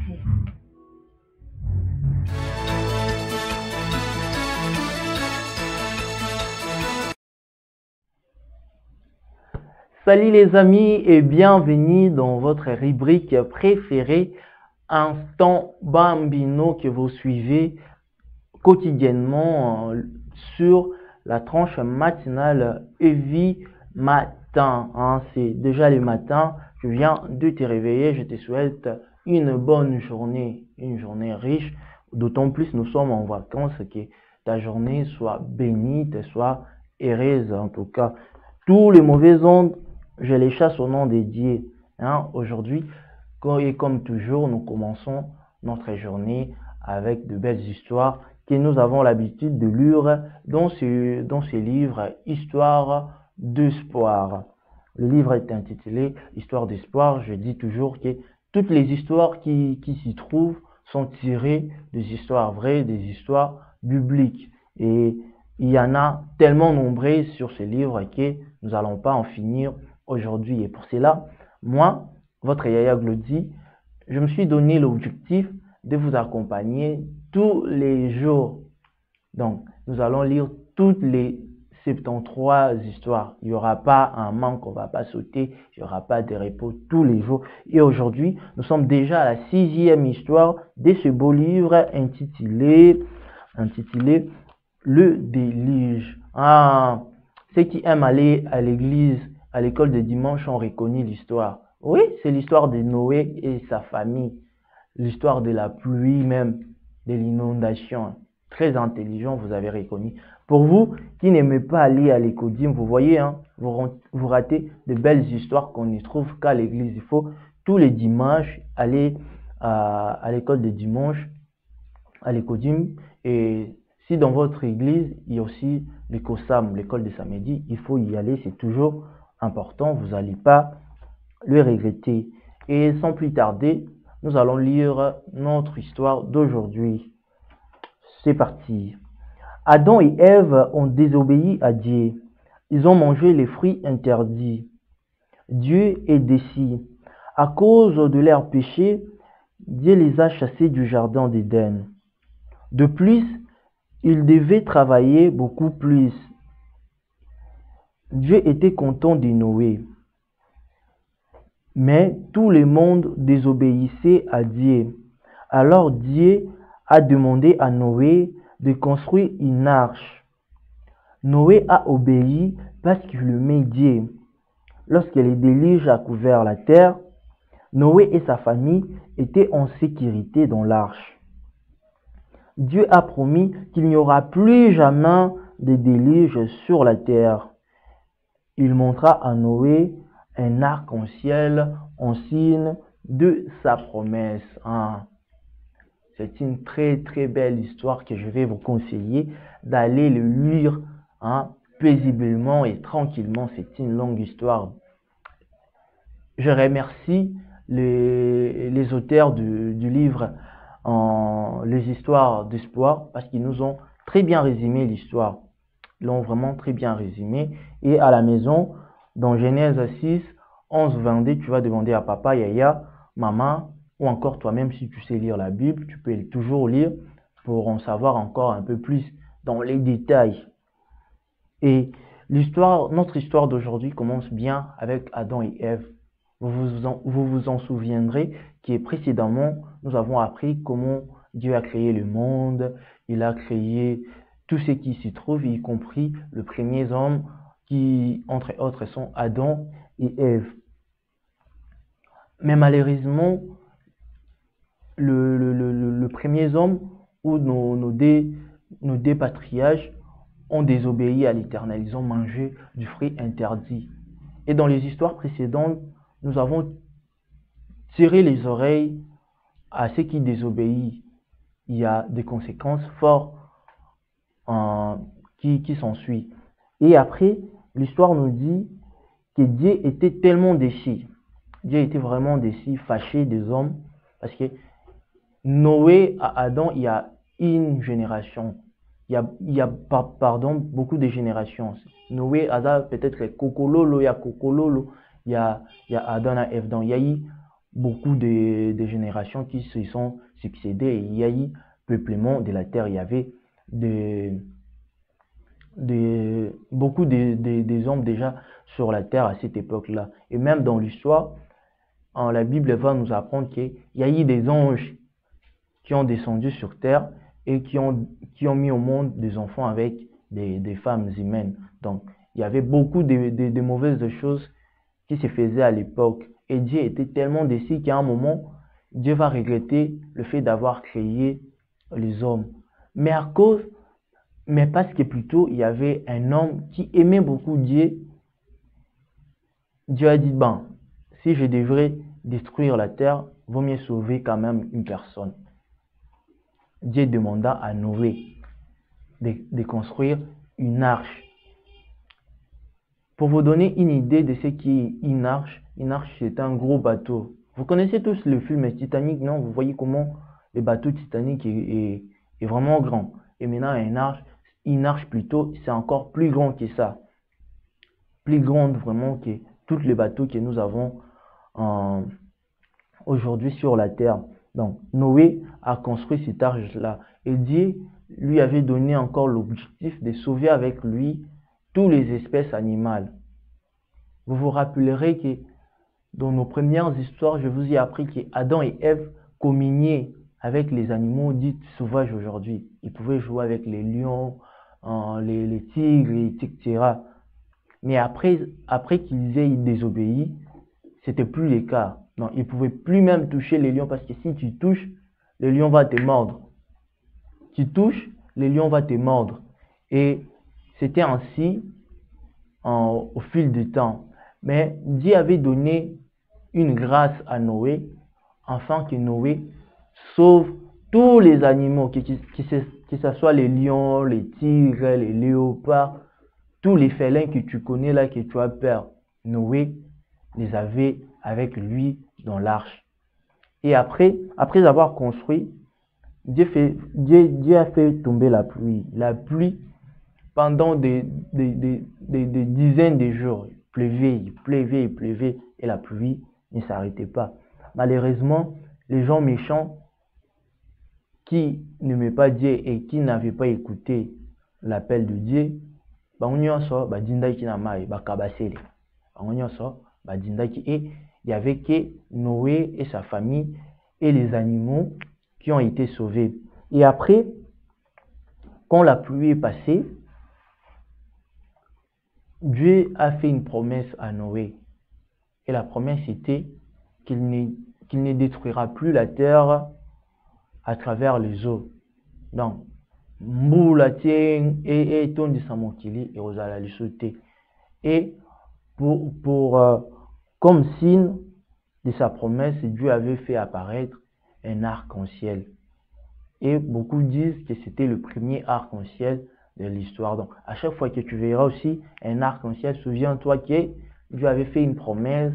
Salut les amis et bienvenue dans votre rubrique préférée Instant Bambino que vous suivez quotidiennement sur la tranche matinale Evi Matin. C'est déjà le matin, je viens de te réveiller, je te souhaite une bonne journée, une journée riche. D'autant plus nous sommes en vacances, que ta journée soit bénie, soit heureuse en tout cas. Tous les mauvais ondes, je les chasse au nom de Dieu. Aujourd'hui, et comme toujours, nous commençons notre journée avec de belles histoires que nous avons l'habitude de lire dans ce livre Histoire d'espoir. Le livre est intitulé Histoire d'espoir. Je dis toujours que toutes les histoires qui s'y trouvent sont tirées des histoires vraies, des histoires bibliques. Et il y en a tellement nombreuses sur ce livre que nous n'allons pas en finir aujourd'hui. Et pour cela, moi, votre Yaya Glody, je me suis donné l'objectif de vous accompagner tous les jours. Donc, nous allons lire toutes les 73 histoires. Il n'y aura pas un manque, on ne va pas sauter, il n'y aura pas de repos tous les jours. Et aujourd'hui, nous sommes déjà à la 6e histoire de ce beau livre intitulé Le déluge. Ceux qui aiment aller à l'église, à l'école de dimanche, ont reconnu l'histoire. Oui, c'est l'histoire de Noé et sa famille. L'histoire de la pluie même, de l'inondation. Très intelligent, vous avez reconnu. Pour vous qui n'aimez pas aller à l'école, vous voyez, vous ratez de belles histoires qu'on ne trouve qu'à l'église. Il faut tous les dimanches aller à l'école de dimanche, à l'école. Et si dans votre église, il y a aussi l'écosam, l'école de samedi, il faut y aller, c'est toujours important, vous n'allez pas le regretter. Et sans plus tarder, nous allons lire notre histoire d'aujourd'hui. C'est parti. Adam et Ève ont désobéi à Dieu. Ils ont mangé les fruits interdits. Dieu est déçu. À cause de leur péché, Dieu les a chassés du jardin d'Éden. De plus, ils devaient travailler beaucoup plus. Dieu était content de Noé. Mais tout le monde désobéissait à Dieu. Alors Dieu a demandé à Noé de construire une arche. Noé a obéi parce qu'il aimait Dieu. Lorsque le déluge a couvert la terre, Noé et sa famille étaient en sécurité dans l'arche. Dieu a promis qu'il n'y aura plus jamais de déluge sur la terre. Il montra à Noé un arc-en-ciel en signe de sa promesse. C'est une très très belle histoire que je vais vous conseiller d'aller le lire paisiblement et tranquillement. C'est une longue histoire. Je remercie les auteurs du livre Les histoires d'espoir parce qu'ils nous ont très bien résumé l'histoire. Ils l'ont vraiment très bien résumé. Et à la maison, dans Genèse 6, 11, 22, tu vas demander à papa, yaya, maman, ou encore toi-même, si tu sais lire la Bible, tu peux toujours lire pour en savoir encore un peu plus dans les détails. Et notre histoire d'aujourd'hui commence bien avec Adam et Ève. Vous vous en souviendrez que précédemment, nous avons appris comment Dieu a créé le monde. Il a créé tout ce qui s'y trouve, y compris le premier homme qui, entre autres, sont Adam et Ève. Mais malheureusement, le premier homme ou nos deux patriarches ont désobéi à l'Éternel. Ils ont mangé du fruit interdit. Et dans les histoires précédentes, nous avons tiré les oreilles à ceux qui désobéissent. Il y a des conséquences fortes qui s'ensuivent. Et après, l'histoire nous dit que Dieu était tellement déçu. Dieu était vraiment déçu, fâché des hommes. Parce que Noé à Adam, il y a une génération. Il y a beaucoup de générations. Noé, Adam, peut-être Kokololo, il y a Kokololo. Il y a Adam et Ève. Donc, il y a eu beaucoup de générations qui se sont succédées. Et il y a eu peuplement de la terre. Il y avait beaucoup des hommes déjà sur la terre à cette époque-là. Et même dans l'histoire, la Bible va nous apprendre qu'il y a eu des anges qui ont descendu sur terre et qui ont mis au monde des enfants avec des femmes humaines. Donc, il y avait beaucoup de mauvaises choses qui se faisaient à l'époque. Et Dieu était tellement déçu qu'à un moment, Dieu va regretter le fait d'avoir créé les hommes. Mais parce que plutôt, il y avait un homme qui aimait beaucoup Dieu. Dieu a dit, si je devrais détruire la terre, vaut mieux sauver quand même une personne. Dieu demanda à Noé de construire une arche. Pour vous donner une idée de ce qu'est une arche c'est un gros bateau. Vous connaissez tous le film Titanic, non? Vous voyez comment le bateau Titanic est vraiment grand. Et maintenant, une arche plutôt, c'est encore plus grand que ça. Plus grande vraiment que tous les bateaux que nous avons aujourd'hui sur la terre. Donc, Noé a construit cette arche-là. Et Dieu lui avait donné encore l'objectif de sauver avec lui toutes les espèces animales. Vous vous rappellerez que dans nos premières histoires, je vous ai appris qu'Adam et Ève communiaient avec les animaux dits sauvages aujourd'hui. Ils pouvaient jouer avec les lions, les tigres, etc. Mais après qu'ils aient désobéi, c'était plus le cas. Non, ils ne pouvaient plus même toucher les lions parce que si tu touches, le lion va te mordre. Tu touches, le lion va te mordre. Et c'était ainsi au fil du temps. Mais Dieu avait donné une grâce à Noé afin que Noé sauve tous les animaux, que ce soit les lions, les tigres, les léopards, tous les félins que tu connais là, que tu as peur. Noé les avait avec lui dans l'arche. Et après avoir construit, Dieu a fait tomber la pluie. La pluie, pendant des dizaines de jours, il pleuvait, et la pluie ne s'arrêtait pas. Malheureusement, les gens méchants qui n'aimaient pas Dieu et qui n'avaient pas écouté l'appel de Dieu, et il y avait que Noé et sa famille et les animaux qui ont été sauvés. Et après, quand la pluie est passée, Dieu a fait une promesse à Noé. Et la promesse était qu'il ne détruira plus la terre à travers les eaux. Donc, Mbula tien et tondi samokili et ozala lisute. Et comme signe de sa promesse, Dieu avait fait apparaître un arc-en-ciel. Et beaucoup disent que c'était le premier arc-en-ciel de l'histoire. Donc, à chaque fois que tu verras aussi un arc-en-ciel, souviens-toi que Dieu avait fait une promesse.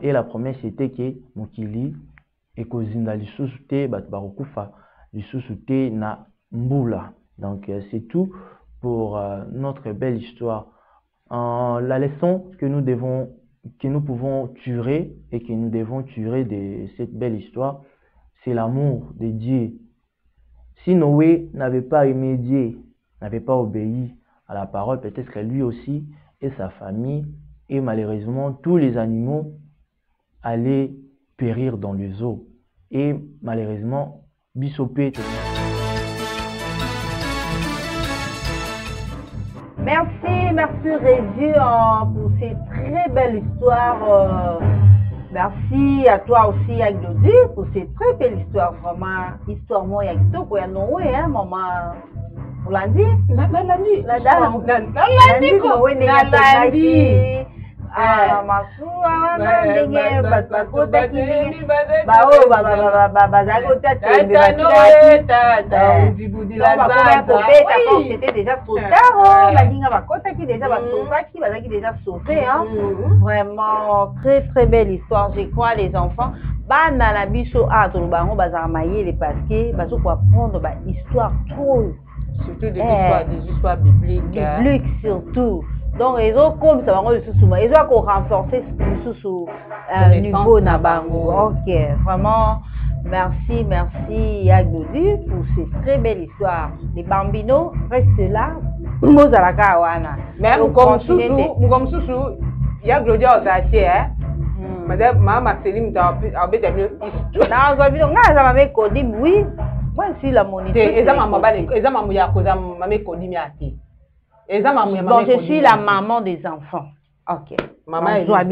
Et la promesse était que Mokili et Kozinda Lissusute, Batbarokufa, Lissusute na Mbula. Donc, c'est tout pour notre belle histoire. La leçon que nous pouvons tirer et que nous devons tirer de cette belle histoire, c'est l'amour de Dieu. Si Noé n'avait pas aimé Dieu, n'avait pas obéi à la parole, peut-être que lui aussi et sa famille, et malheureusement tous les animaux allaient périr dans les eaux. Et malheureusement, Bissopé. Merci Réju pour cette très belle histoire. Merci à toi aussi, Agdodi, pour cette très belle histoire. Vraiment, histoire moi, Agdo, pour y Noé, hein, maman. Vous l'avez dit? La dame. C'était déjà trop tard. Vraiment très très belle histoire, je crois, les enfants. Bana la biso a tout le bango bazarmaye les paquets, baso pour apprendre histoire trop. Surtout des histoires bibliques. Bibliques surtout. Donc, ils ont comme ça, ils ont renforcé ce niveau Nabango. Ok, vraiment, merci Yagdodi pour cette très belle histoire. Les bambinos restent là, Mozalaka Wana. Même comme Soussou, Yagdodi a aussi, hein? Madame, maman Céline, tu as bien vu. Non, oui. Moi, je suis la monitrice. Bon, je suis la maman des enfants. Ok. Maman des enfants.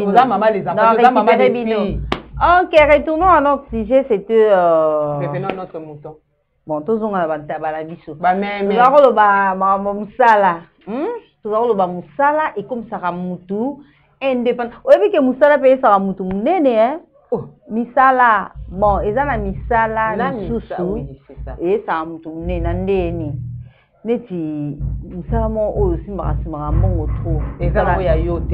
Ok, retournons à notre sujet. C'était. Revenons à notre mouton. Bon, tous on a la biso. Mais. Tout le musala et comme ça ramoutou indépendant. Oui, que musala paye ça ramoutou nene hein. Misala, bon, ils ont la misala, la soussou, et ça a tourné nandeni. Neti, misala mon aussi marasimamon trop. Et ça y a yote.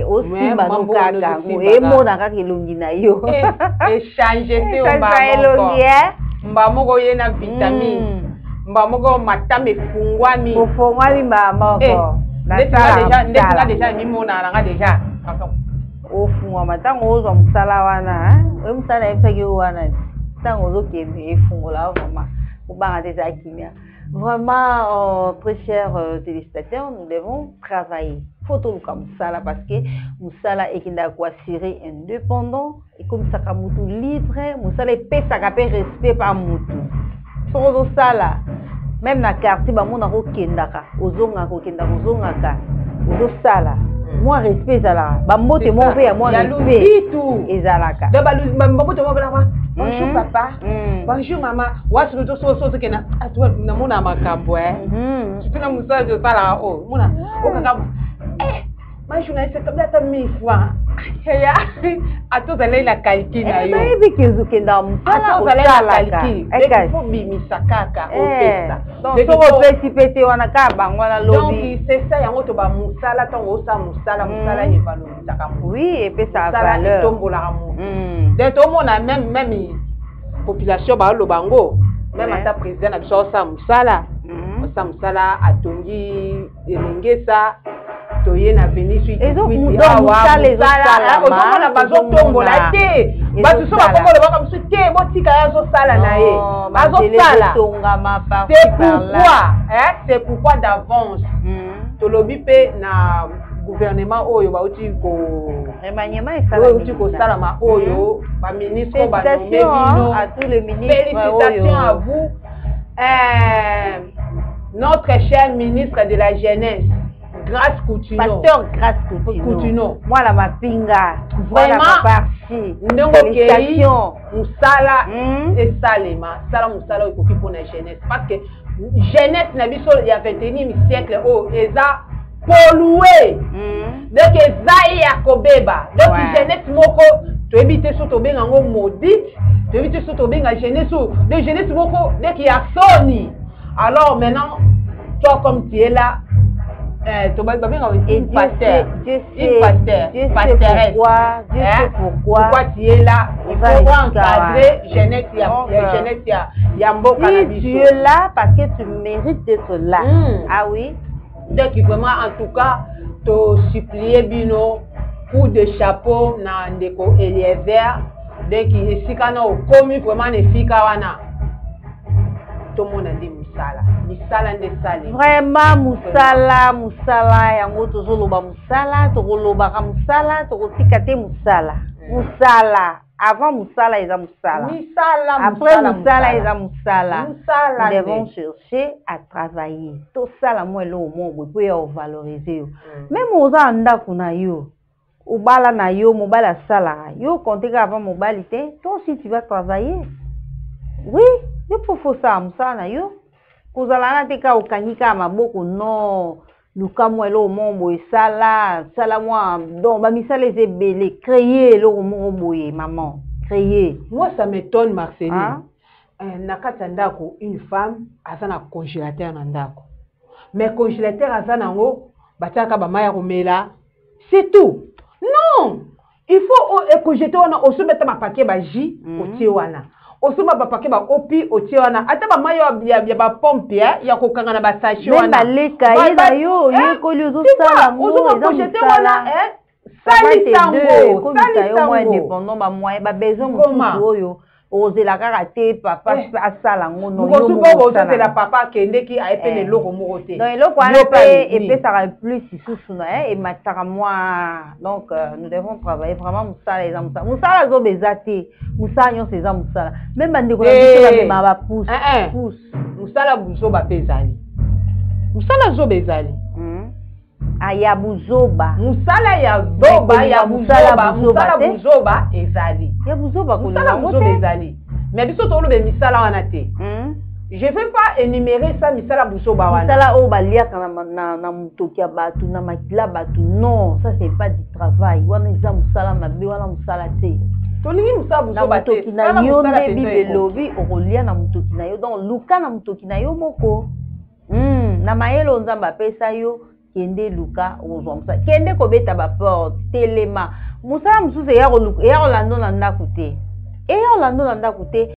Aussi marocaga, et mon naka qui longina yo. Et changer c'est au bas. Mbamoko ye na vitamine. Mbamoko matame fungwami. Fungwami mbamoko. Déjà ni mon nanga déjà. Ofunga matango ozo musala wana we musala efaki wana tango ozo kende efungola vraiment kubanga déjà kimia vraiment très chers téléspectateurs, nous devons travailler photo luka musala parce que musala ekinda ko assurer indépendant et comme ça ka mutu libre musala pesa ka pe respect par mutu sozo sala même na quartier ba mona ko kendaka ozonga ko kendaka ozongaka ozo sala moi respect ezalaka bambote mo mpe ya moi respect ezalaka bambote mo belaka bonjour papa bonjour maman wasu to kena atwa na mona makambo surtout na musala de parla mona okaka moi journaliste comme ça 1000 francs ya atozala la qualité na yo ebi kezokenda musala osalaka faut bimisa kaka opesa donc soko pesi pete wana ka bango na lobi donc c'est ça yango to ba musala tongo osa musala ye valorisaka oui et puis ça valeur tombola mo donc to mona même population ba lo bango même ata président na biso osa musala atongi elengesa toye na Vénice na bazotombola te bato so bakombola baka musu te botika yazo sala na ye azosala c'est pourquoi d'avance tolobi pe na gouvernement oyo bauti ko salama oyo ba ministre ba nommé bino à tous les ministres. Félicitations à vous notre cher ministre de la jeunesse Grâce Coutinho. Pasteur Grâce Coutinho. Moi la mapinga. Vraiment. Ndongo kei musala et salema. Sala musala ekoki pour la jeunesse parce que jeunesse na biso il y a 21e siècle oh eza pollué. Donc ezai ya kobeba. Donc jeunesse moko to éviter so to benga ngo maudite, to éviter so to benga jeunesse de jeunesse moko dès qu'il y a soni. Alors maintenant toi comme tu es là tu vas benga une pasteur. Pourquoi tu es là? Il faut encadrer jeunesse ya mboka na biso. Tu es là parce que tu mérites d'être là. Ah oui. Donc vraiment en tout cas to supplier bino coup de chapeau na ndeko Eliezer dès qu'il esika na okomi vraiment ne fika wana tout le monde a dit musala misala nde sali vraiment musala yango tozoloba musala tokolobaka musala tokotika te musala avant musala eza musala après musala eza musala nous devons chercher à travailler tosala mo eloko moko po ya ovaloriser yo même oza ndako na yo obala na yo mobali asalaka yo konteka avant mobali te toi aussi tu vas travailler oui yo faut ça musala na yo kozala na te ka okangi ka maboko non luka mo eloko moko boye sala mwa donc bamisala eza ebele créer eloko moko boye maman créer. Moi ça m'étonne Marceline na kati ya ndako une femme aza na congélateur na ndako mais congélateur aza nango batiaka bamai ya komela c'est tout. Non, il faut écoger wana osometa ba paquet ba jus otie wana. Osoma ba paquet ba opi otie wana. Ata ba mayo ya ba pompe ya kokanga na ba sachet wana. Même baleka ina yo yekoli ozo sala mo eza wana sali sango. Comme ça yo moi indépendant ba moyen ba besoin mutu oyo. Ozela kaka te papa asala ngono yo mo la papa kende ki a été le loko moko te. Donc eloko wana pe epesaka plus sisusu na et mataka moi. Donc nous devons travailler vraiment musala eza musala. Musala zo bezate. Musala nyo seza musala. Même bande ko na biso ba ba pousse. Musala buzo ba pezali. Musala zo bezali. Ya buzoba musala ya zoba ya buzoba ezali ya buzoba musala buzoba ezali mais biso to lobe misala wana te je vais pas énumérer ça misala buzoba wana misala o baliaka na mutoki ya batu na makila batu non ça c'est pas du travail wana eza musala mabe wana musala te tolingi musala buzoba te mutoki na yo nde bibelobi okolia na mutoki na yo donc luka na mutoki na yo moko na mayelo nzambe apesa yo kende luka ozwa musala kende kobeta ba porte telema musala mususu eya kolando na ndako te